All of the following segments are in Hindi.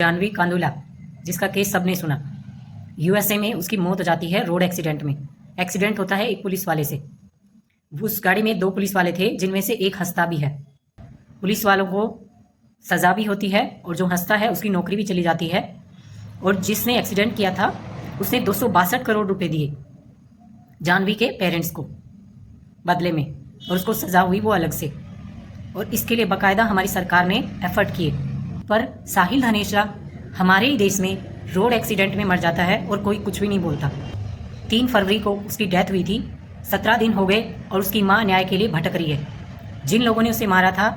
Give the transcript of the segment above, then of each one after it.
जानवी कांदुला, जिसका केस सबने सुना। यूएसए में उसकी मौत हो जाती है रोड एक्सीडेंट में। एक्सीडेंट होता है एक पुलिस वाले से। उस गाड़ी में 2 पुलिस वाले थे, जिनमें से एक हंसता भी है। पुलिस वालों को सज़ा भी होती है और जो हंसता है उसकी नौकरी भी चली जाती है। और जिसने एक्सीडेंट किया था उसने 262 करोड़ रुपए दिए जानवी के पेरेंट्स को बदले में, और उसको सज़ा हुई वो अलग से। और इसके लिए बाकायदा हमारी सरकार ने एफर्ट किए। पर साहिल धनेश्रा हमारे ही देश में रोड एक्सीडेंट में मर जाता है और कोई कुछ भी नहीं बोलता। 3 फरवरी को उसकी डेथ हुई थी। 17 दिन हो गए और उसकी माँ न्याय के लिए भटक रही है। जिन लोगों ने उसे मारा था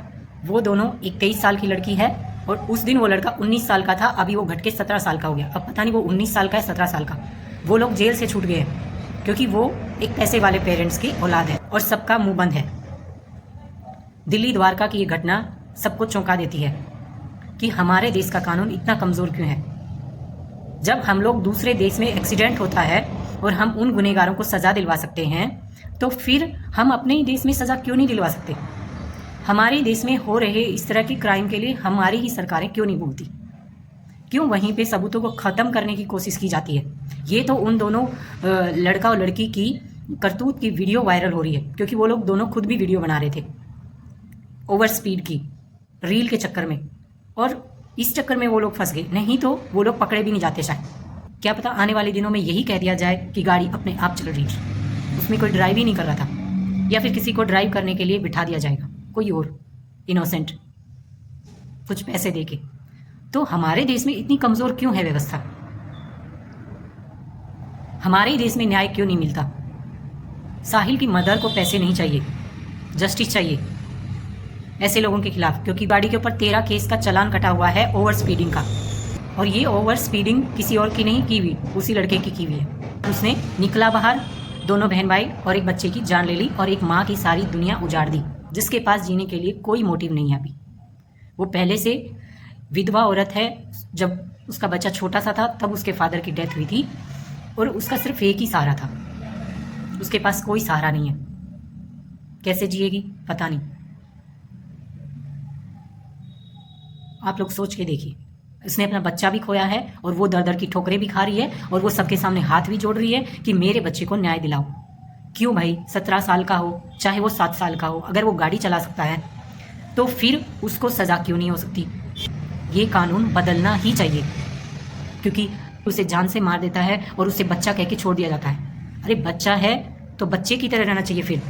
वो दोनों 21 साल की लड़की है और उस दिन वो लड़का 19 साल का था। अभी वो घट के 17 साल का हो गया। अब पता नहीं वो 19 साल का है 17 साल का। वो लोग जेल से छूट गए हैं क्योंकि वो एक पैसे वाले पेरेंट्स की औलाद है और सबका मुंह बंद है। दिल्ली द्वारका की ये घटना सबको चौंका देती है कि हमारे देश का कानून इतना कमज़ोर क्यों है। जब हम लोग दूसरे देश में एक्सीडेंट होता है और हम उन गुनहगारों को सज़ा दिलवा सकते हैं, तो फिर हम अपने ही देश में सज़ा क्यों नहीं दिलवा सकते। हमारे देश में हो रहे इस तरह की क्राइम के लिए हमारी ही सरकारें क्यों नहीं बोलती, क्यों वहीं पे सबूतों को ख़त्म करने की कोशिश की जाती है। ये तो उन दोनों लड़का और लड़की की करतूत की वीडियो वायरल हो रही है क्योंकि वो लोग दोनों खुद भी वीडियो बना रहे थे ओवर स्पीड की रील के चक्कर में, और इस चक्कर में वो लोग फंस गए। नहीं तो वो लोग पकड़े भी नहीं जाते। शायद क्या पता आने वाले दिनों में यही कह दिया जाए कि गाड़ी अपने आप चल रही थी, उसमें कोई ड्राइव ही नहीं कर रहा था, या फिर किसी को ड्राइव करने के लिए बिठा दिया जाएगा, कोई और इनोसेंट कुछ पैसे दे के। तो हमारे देश में इतनी कमज़ोर क्यों है व्यवस्था। हमारे ही देश में न्याय क्यों नहीं मिलता। साहिल की मदर को पैसे नहीं चाहिए, जस्टिस चाहिए ऐसे लोगों के खिलाफ, क्योंकि गाड़ी के ऊपर 13 केस का चालान कटा हुआ है ओवर स्पीडिंग का। और ये ओवर स्पीडिंग किसी और की नहीं की हुई, उसी लड़के की हुई है। उसने निकला बाहर, 2 बहन भाई और एक बच्चे की जान ले ली और एक माँ की सारी दुनिया उजाड़ दी, जिसके पास जीने के लिए कोई मोटिव नहीं है। अभी वो पहले से विधवा औरत है। जब उसका बच्चा छोटा सा था तब उसके फादर की डेथ हुई थी और उसका सिर्फ एक ही सहारा था। उसके पास कोई सहारा नहीं है। कैसे जिएगी पता नहीं। आप लोग सोच के देखिए, उसने अपना बच्चा भी खोया है और वो दर दर की ठोकरें भी खा रही है और वो सबके सामने हाथ भी जोड़ रही है कि मेरे बच्चे को न्याय दिलाओ। क्यों भाई, 17 साल का हो चाहे वो 7 साल का हो, अगर वो गाड़ी चला सकता है तो फिर उसको सज़ा क्यों नहीं हो सकती। ये कानून बदलना ही चाहिए, क्योंकि उसे जान से मार देता है और उसे बच्चा कह के छोड़ दिया जाता है। अरे बच्चा है तो बच्चे की तरह रहना चाहिए फिर।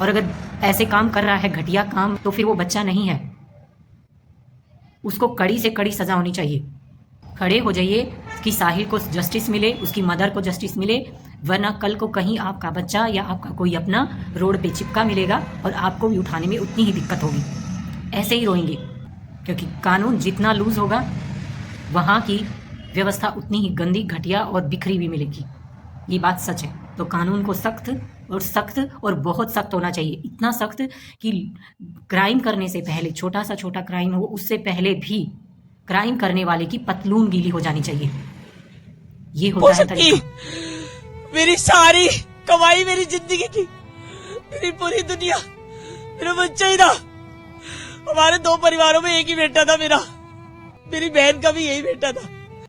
और अगर ऐसे काम कर रहा है घटिया काम, तो फिर वो बच्चा नहीं है। उसको कड़ी से कड़ी सज़ा होनी चाहिए। खड़े हो जाइए कि साहिल को जस्टिस मिले, उसकी मदर को जस्टिस मिले, वरना कल को कहीं आपका बच्चा या आपका कोई अपना रोड पे चिपका मिलेगा और आपको भी उठाने में उतनी ही दिक्कत होगी। ऐसे ही रोएंगे, क्योंकि कानून जितना लूज़ होगा वहाँ की व्यवस्था उतनी ही गंदी, घटिया और बिखरी भी मिलेगी। ये बात सच है। तो कानून को सख्त और बहुत सख्त होना चाहिए। इतना सख्त कि क्राइम करने से पहले, छोटा सा छोटा क्राइम हो उससे पहले भी क्राइम करने वाले की पतलून गीली हो जानी चाहिए। ये होता है तरीका। मेरी सारी कमाई, मेरी जिंदगी की, मेरी पूरी दुनिया, मेरा बच्चा ही था। हमारे 2 परिवारों में एक ही बेटा था मेरा। मेरी बहन का भी यही बेटा था।